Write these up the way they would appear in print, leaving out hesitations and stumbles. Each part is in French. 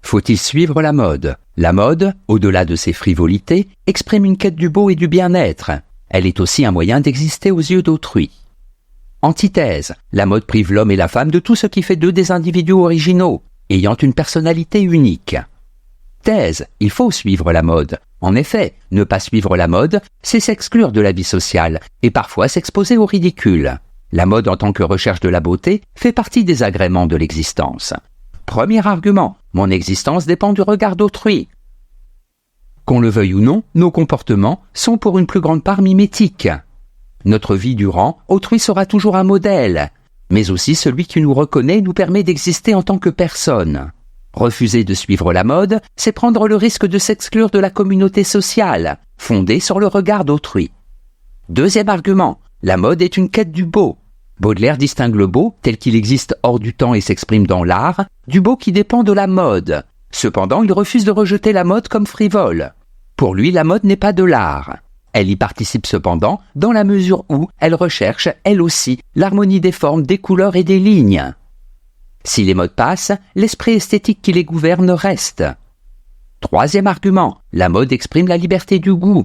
Faut-il suivre la mode ? La mode, au-delà de ses frivolités, exprime une quête du beau et du bien-être. Elle est aussi un moyen d'exister aux yeux d'autrui. Antithèse, la mode prive l'homme et la femme de tout ce qui fait d'eux des individus originaux, ayant une personnalité unique. Thèse, il faut suivre la mode. En effet, ne pas suivre la mode, c'est s'exclure de la vie sociale et parfois s'exposer au ridicule. La mode en tant que recherche de la beauté fait partie des agréments de l'existence. Premier argument, mon existence dépend du regard d'autrui. Qu'on le veuille ou non, nos comportements sont pour une plus grande part mimétiques. Notre vie durant, autrui sera toujours un modèle, mais aussi celui qui nous reconnaît nous permet d'exister en tant que personne. Refuser de suivre la mode, c'est prendre le risque de s'exclure de la communauté sociale, fondée sur le regard d'autrui. Deuxième argument, la mode est une quête du beau. Baudelaire distingue le beau, tel qu'il existe hors du temps et s'exprime dans l'art, du beau qui dépend de la mode. Cependant, il refuse de rejeter la mode comme frivole. Pour lui, la mode n'est pas de l'art. Elle y participe cependant, dans la mesure où elle recherche, elle aussi, l'harmonie des formes, des couleurs et des lignes. Si les modes passent, l'esprit esthétique qui les gouverne reste. Troisième argument, la mode exprime la liberté du goût.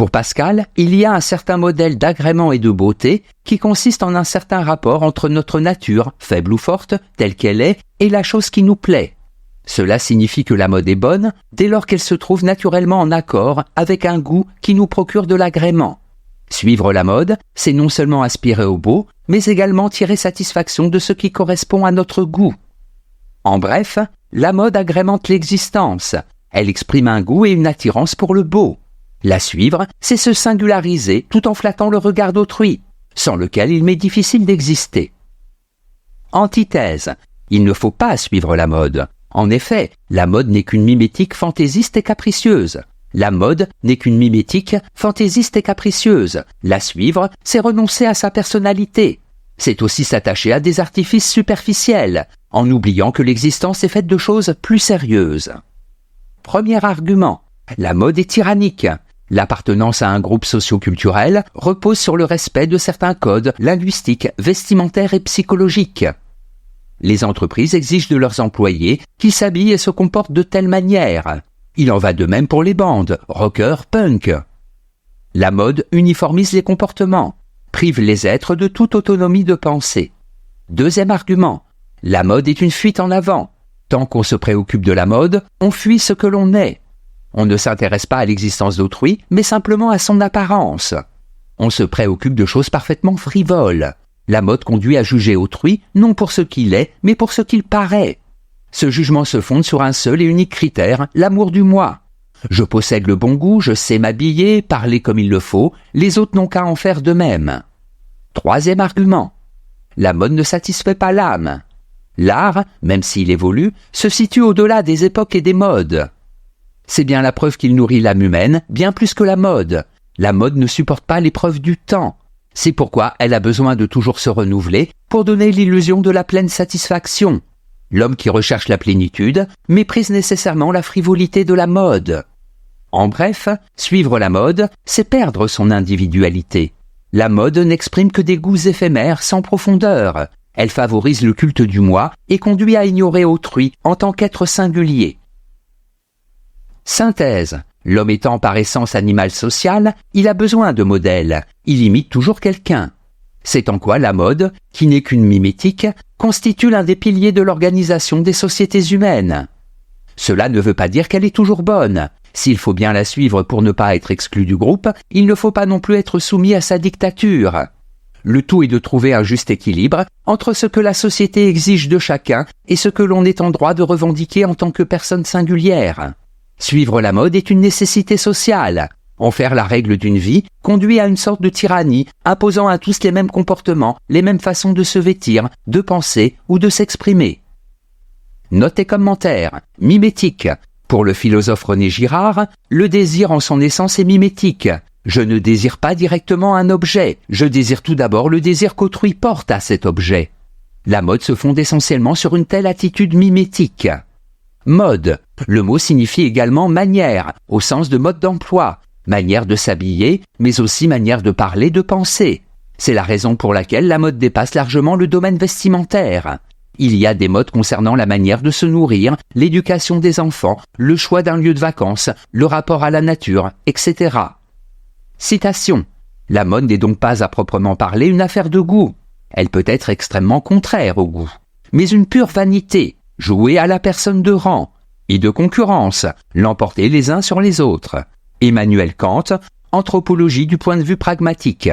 Pour Pascal, il y a un certain modèle d'agrément et de beauté qui consiste en un certain rapport entre notre nature, faible ou forte, telle qu'elle est, et la chose qui nous plaît. Cela signifie que la mode est bonne dès lors qu'elle se trouve naturellement en accord avec un goût qui nous procure de l'agrément. Suivre la mode, c'est non seulement aspirer au beau, mais également tirer satisfaction de ce qui correspond à notre goût. En bref, la mode agrémente l'existence. Elle exprime un goût et une attirance pour le beau. La suivre, c'est se singulariser tout en flattant le regard d'autrui, sans lequel il m'est difficile d'exister. Antithèse, il ne faut pas suivre la mode. En effet, la mode n'est qu'une mimétique fantaisiste et capricieuse. La mode n'est qu'une mimétique fantaisiste et capricieuse. La suivre, c'est renoncer à sa personnalité. C'est aussi s'attacher à des artifices superficiels, en oubliant que l'existence est faite de choses plus sérieuses. Premier argument, la mode est tyrannique. L'appartenance à un groupe socio-culturel repose sur le respect de certains codes linguistiques, vestimentaires et psychologiques. Les entreprises exigent de leurs employés qu'ils s'habillent et se comportent de telle manière. Il en va de même pour les bandes, rockers, punk. La mode uniformise les comportements, prive les êtres de toute autonomie de pensée. Deuxième argument, la mode est une fuite en avant. Tant qu'on se préoccupe de la mode, on fuit ce que l'on est. On ne s'intéresse pas à l'existence d'autrui, mais simplement à son apparence. On se préoccupe de choses parfaitement frivoles. La mode conduit à juger autrui, non pour ce qu'il est, mais pour ce qu'il paraît. Ce jugement se fonde sur un seul et unique critère, l'amour du moi. Je possède le bon goût, je sais m'habiller, parler comme il le faut, les autres n'ont qu'à en faire de même. Troisième argument. La mode ne satisfait pas l'âme. L'art, même s'il évolue, se situe au-delà des époques et des modes. C'est bien la preuve qu'il nourrit l'âme humaine, bien plus que la mode. La mode ne supporte pas l'épreuve du temps. C'est pourquoi elle a besoin de toujours se renouveler pour donner l'illusion de la pleine satisfaction. L'homme qui recherche la plénitude méprise nécessairement la frivolité de la mode. En bref, suivre la mode, c'est perdre son individualité. La mode n'exprime que des goûts éphémères sans profondeur. Elle favorise le culte du moi et conduit à ignorer autrui en tant qu'être singulier. Synthèse. L'homme étant par essence animal social, il a besoin de modèles. Il imite toujours quelqu'un. C'est en quoi la mode, qui n'est qu'une mimétique, constitue l'un des piliers de l'organisation des sociétés humaines. Cela ne veut pas dire qu'elle est toujours bonne. S'il faut bien la suivre pour ne pas être exclu du groupe, il ne faut pas non plus être soumis à sa dictature. Le tout est de trouver un juste équilibre entre ce que la société exige de chacun et ce que l'on est en droit de revendiquer en tant que personne singulière. Suivre la mode est une nécessité sociale. En faire la règle d'une vie conduit à une sorte de tyrannie, imposant à tous les mêmes comportements, les mêmes façons de se vêtir, de penser ou de s'exprimer. Note et commentaire. Mimétique. Pour le philosophe René Girard, le désir en son essence est mimétique. Je ne désire pas directement un objet, je désire tout d'abord le désir qu'autrui porte à cet objet. La mode se fonde essentiellement sur une telle attitude mimétique. Mode. Le mot signifie également manière, au sens de mode d'emploi, manière de s'habiller, mais aussi manière de parler, de penser. C'est la raison pour laquelle la mode dépasse largement le domaine vestimentaire. Il y a des modes concernant la manière de se nourrir, l'éducation des enfants, le choix d'un lieu de vacances, le rapport à la nature, etc. Citation. La mode n'est donc pas à proprement parler une affaire de goût. Elle peut être extrêmement contraire au goût, mais une pure vanité, jouer à la personne de rang et de concurrence, l'emporter les uns sur les autres. Emmanuel Kant, Anthropologie du point de vue pragmatique.